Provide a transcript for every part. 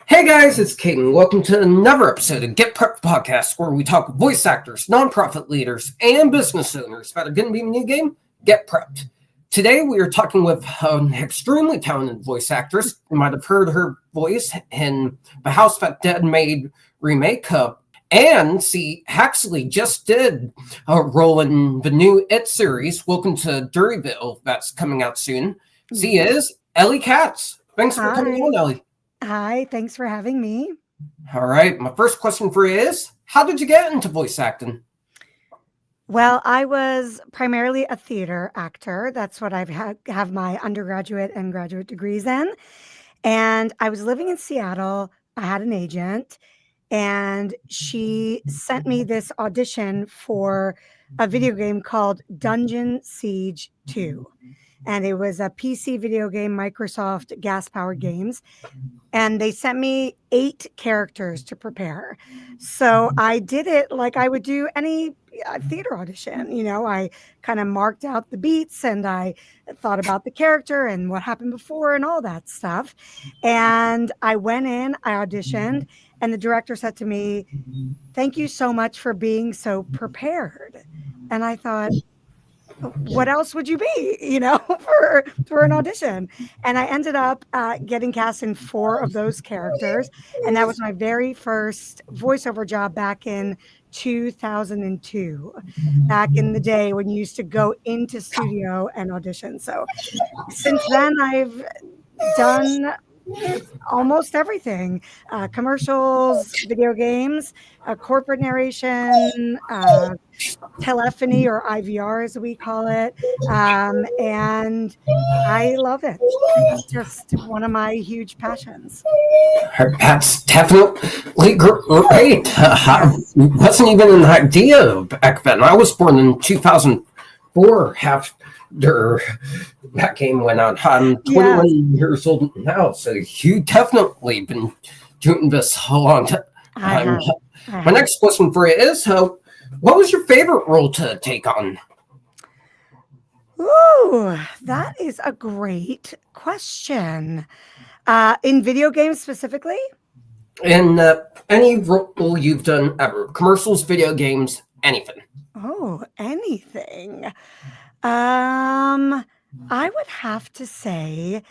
Hey guys, it's Caden. Welcome to another episode of Get Prepped Podcast, where we talk voice actors, nonprofit leaders, and business owners that are going to be in the new game, Get Prepped. Today we are talking with an extremely talented voice actress. You might have heard her voice in The House That Dead Made remake. And Huxley just did a role in the new It series, Welcome to Derry, that's coming out soon. She is Eli Katz. Thanks for coming on, Eli. Hi, thanks for having me. All right, my first question for you is, how did you get into voice acting? Well, I was primarily a theater actor. That's what have my undergraduate and graduate degrees in. And I was living in Seattle. I had an agent, and she sent me this audition for a video game called Dungeon Siege 2. And it was a PC video game, Microsoft gas-powered games. And they sent me 8 characters to prepare. So I did it like I would do any theater audition. I kind of marked out the beats and I thought about the character and what happened before and all that stuff. And I went in, I auditioned, and the director said to me, "Thank you so much for being so prepared." And I thought, what else would you be, for an audition? And I ended up getting cast in 4 of those characters. And that was my very first voiceover job back in 2002, back in the day when you used to go into studio and audition. So since then, I've done almost everything, commercials, video games, corporate narration, telephony or IVR as we call it. And I love it. It's just one of my huge passions. That's definitely great. Wasn't even an idea back then. I was born in 2004, after that game went out. I'm 21 years old now, so you definitely been doing this a long time. My next question for you is, what was your favorite role to take on? Ooh, that is a great question. In video games specifically? In any role you've done ever, commercials, video games, anything. Oh, anything. I would have to say,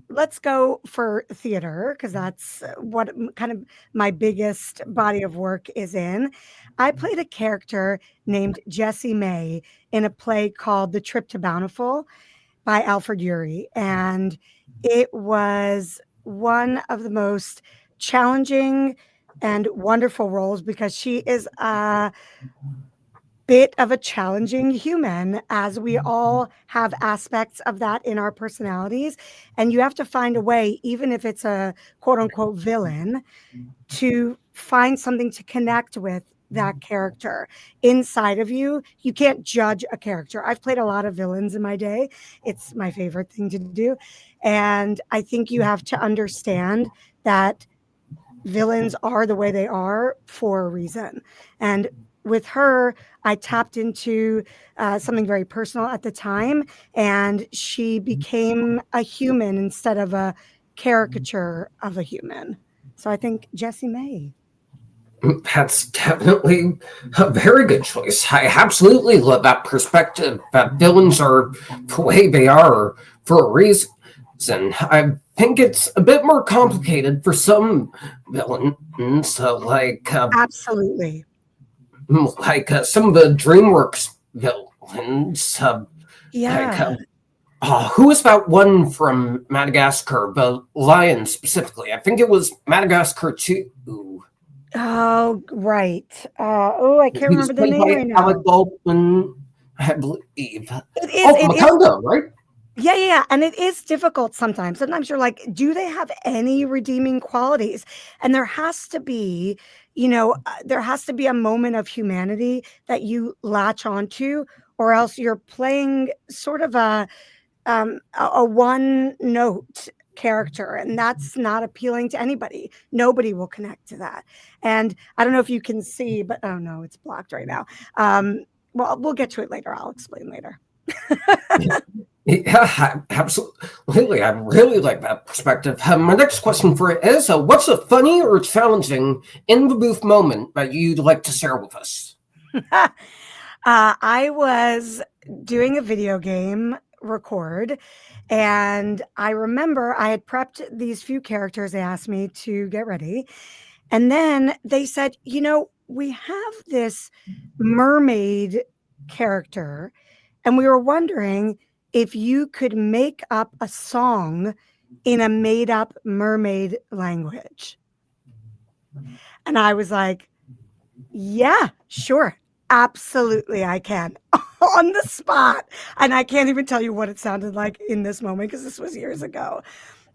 let's go for theater, because that's what kind of my biggest body of work is in. I played a character named Jessie May in a play called The Trip to Bountiful by Alfred Urey. And it was one of the most challenging and wonderful roles because she is a bit of a challenging human, as we all have aspects of that in our personalities. And you have to find a way, even if it's a quote unquote villain, to find something to connect with that character inside of you. You can't judge a character. I've played a lot of villains in my day. It's my favorite thing to do. And I think you have to understand that villains are the way they are for a reason. And with her, I tapped into something very personal at the time, and she became a human instead of a caricature of a human. So I think Jessie May. That's definitely a very good choice. I absolutely love that perspective that villains are the way they are for a reason. I think it's a bit more complicated for some villains, Absolutely. Some of the DreamWorks villains. Who was that one from Madagascar? The lion specifically. I think it was Madagascar 2. Oh, right. I can't remember the name right now. Alec Baldwin, I believe. Macondo, right? Yeah. And it is difficult sometimes. Sometimes you're like, do they have any redeeming qualities? And there has to be, there has to be a moment of humanity that you latch onto, or else you're playing sort of a one note character, and that's not appealing to anybody. Nobody will connect to that. And I don't know if you can see, but oh no, it's blocked right now. Well, we'll get to it later. I'll explain later. Yeah, absolutely. I really like that perspective. My next question for you is, what's a funny or challenging in the booth moment that you'd like to share with us? I was doing a video game record, and I remember I had prepped these few characters they asked me to get ready. And then they said, we have this mermaid character, and we were wondering if you could make up a song in a made up mermaid language. And I was like, yeah, sure. Absolutely, I can. On the spot. And I can't even tell you what it sounded like in this moment because this was years ago.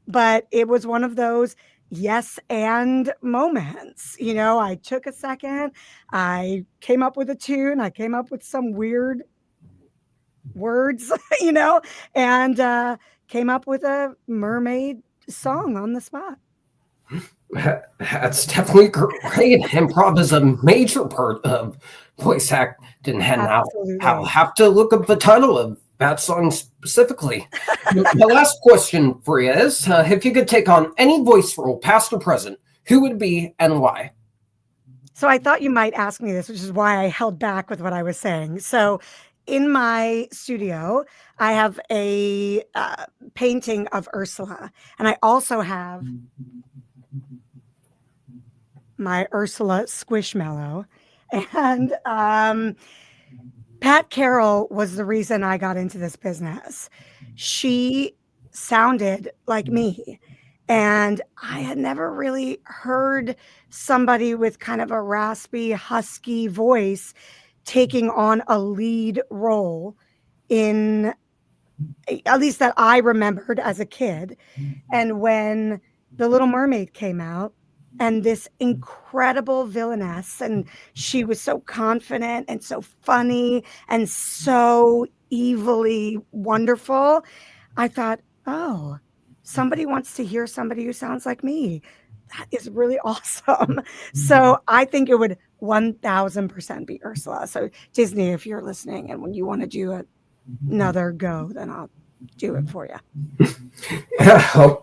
But it was one of those yes and moments. I took a second, I came up with a tune, I came up with some weird words, and came up with a mermaid song on the spot. That's definitely great. Improv is a major part of voice acting, and I'll have to look up the title of that song specifically. The last question for you is, if you could take on any voice role, past or present, who would it be and why? So I thought you might ask me this, which is why I held back with what I was saying. So in my studio, I have a painting of Ursula, and I also have my Ursula Squishmallow. And Pat Carroll was the reason I got into this business. She sounded like me. And I had never really heard somebody with kind of a raspy, husky voice taking on a lead role in, at least that I remembered as a kid. And when The Little Mermaid came out, and this incredible villainess, and she was so confident and so funny and so evilly wonderful, I thought, oh, somebody wants to hear somebody who sounds like me. That is really awesome. So I think it would 1000% be Ursula. So Disney, if you're listening and when you want to do another go, then I'll do it for you. Yeah,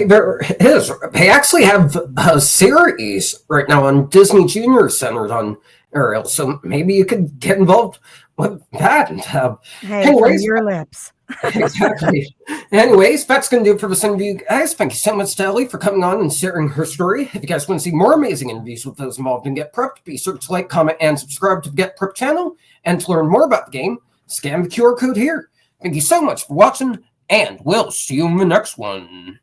there is. They actually have a series right now on Disney Junior centered on Ariel, so maybe you could get involved with that. Hey, anyways, from your lips. Exactly. Anyways, that's going to do it for this interview, guys. Thank you so much to Ellie for coming on and sharing her story. If you guys want to see more amazing interviews with those involved in Get Prepped, be sure to like, comment, and subscribe to the Get Prepped channel. And to learn more about the game, scan the QR code here. Thank you so much for watching, and we'll see you in the next one.